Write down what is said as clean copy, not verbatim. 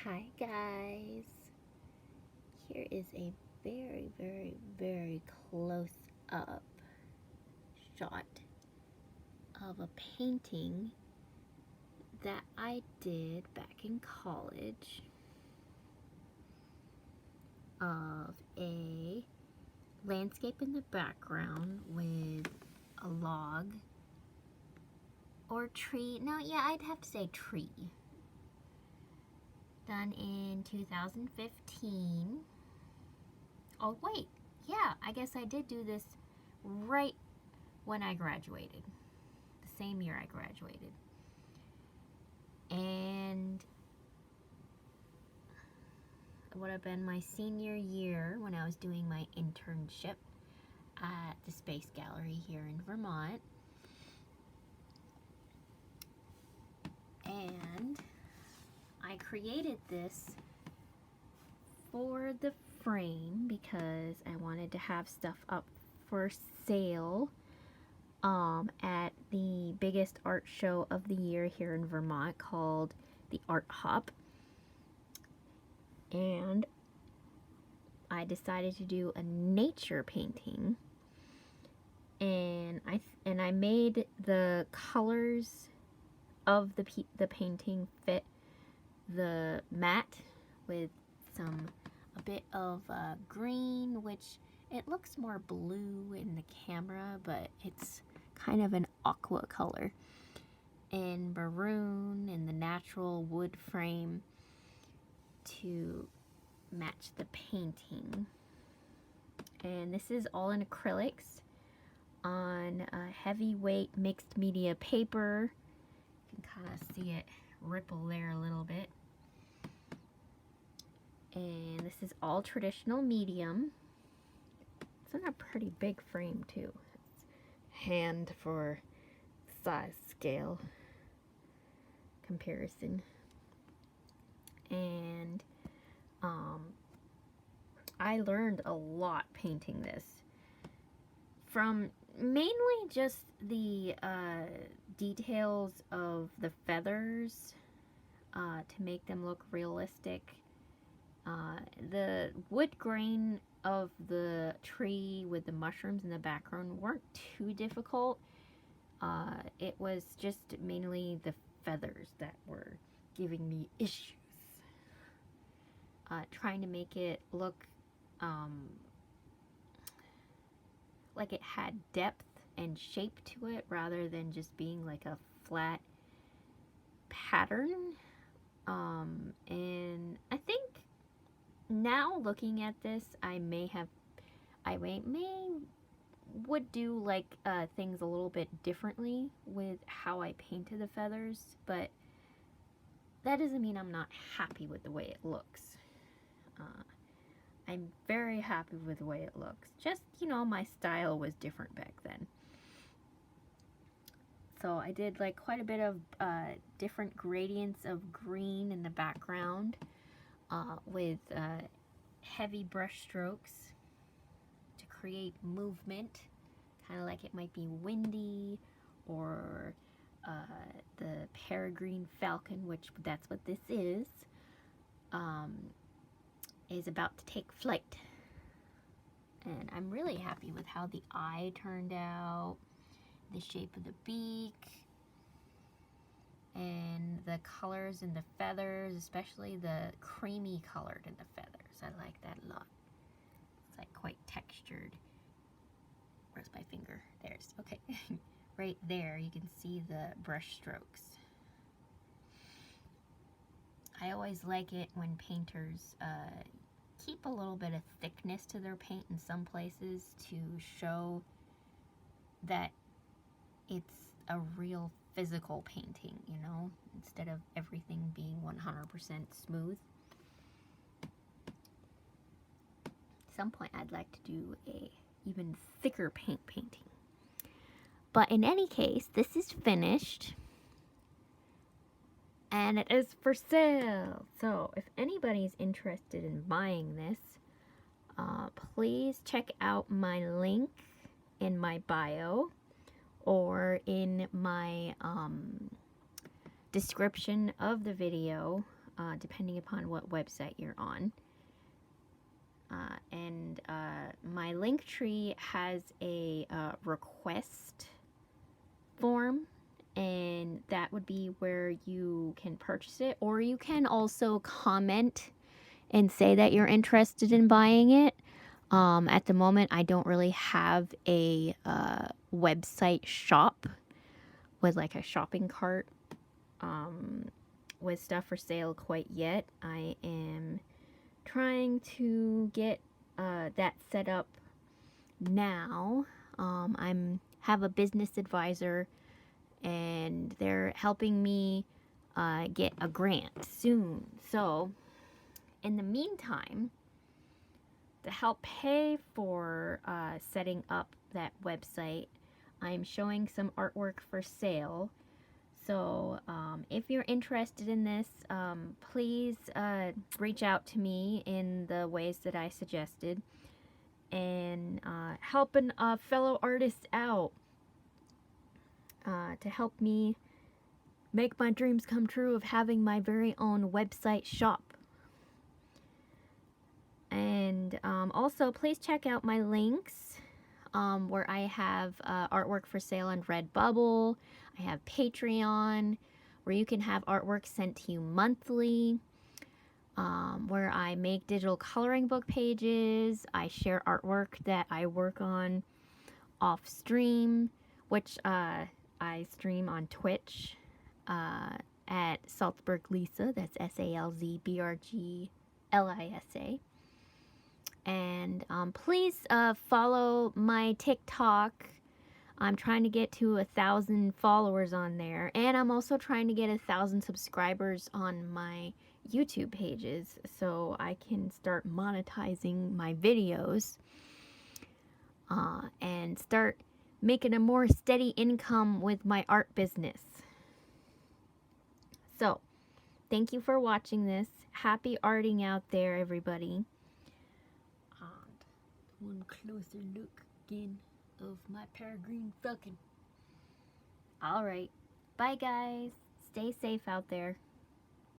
Hi guys, here is a very close up shot of a painting that I did back in college of a landscape in the background with a log or tree. No, yeah, I'd have to say tree. Done in 2015. Oh wait, yeah, I guess I did do this right when I graduated. The same year I graduated. And it would have been my senior year when I was doing my internship at the Space Gallery here in Vermont. And I created this for the frame because I wanted to have stuff up for sale at the biggest art show of the year here in Vermont called the Art Hop. And I decided to do a nature painting, and I made the colors of the painting fit the mat with a bit of green, which it looks more blue in the camera, but it's kind of an aqua color, and maroon in the natural wood frame to match the painting. And this is all in acrylics on a heavyweight mixed media paper. You can kind of see it ripple there a little bit. And this is all traditional medium. It's in a pretty big frame too. It's hand for size scale comparison. And I learned a lot painting this from mainly just the details of the feathers to make them look realistic. The wood grain of the tree with the mushrooms in the background weren't too difficult. It was just mainly the feathers that were giving me issues. Trying to make it look like it had depth and shape to it rather than just being like a flat pattern. And I think now looking at this, I would do like things a little bit differently with how I painted the feathers, but that doesn't mean I'm not happy with the way it looks. I'm very happy with the way it looks. Just, you know, my style was different back then. So I did like quite a bit of different gradients of green in the background with heavy brush strokes to create movement, kind of like it might be windy, or the Peregrine falcon, which that's what this is about to take flight. And I'm really happy with how the eye turned out, the shape of the beak, and the colors in the feathers, especially the creamy colored in the feathers. I like that a lot. It's like quite textured. Where's my finger? There's, okay. Right there, you can see the brush strokes. I always like it when painters keep a little bit of thickness to their paint in some places to show that it's a real physical painting, you know, instead of everything being 100% smooth. At some point I'd like to do a even thicker paint painting. But in any case, this is finished and it is for sale. So if anybody's interested in buying this, please check out my link in my bio or in my description of the video. depending upon what website you're on. And my link tree has a request form, and that would be where you can purchase it, or you can also comment and say that you're interested in buying it. At the moment, I don't really have a website shop with like a shopping cart with stuff for sale quite yet. I am trying to get that set up now. I'm have a business advisor, and they're helping me get a grant soon. So, in the meantime, to help pay for setting up that website, I'm showing some artwork for sale. So if you're interested in this, please reach out to me in the ways that I suggested, and helping a fellow artist out to help me make my dreams come true of having my very own website shop. And also, please check out my links where I have artwork for sale on Redbubble. I have Patreon, where you can have artwork sent to you monthly, where I make digital coloring book pages. I share artwork that I work on off stream, which I stream on Twitch at Salzburg Lisa. That's SalzBrglisa. And please follow my TikTok. I'm trying to get to 1,000 followers on there, and I'm also trying to get 1,000 subscribers on my YouTube pages so I can start monetizing my videos and start making a more steady income with my art business. So, thank you for watching this. Happy arting out there, everybody. One closer look again of my Peregrine falcon. Alright, bye guys. Stay safe out there.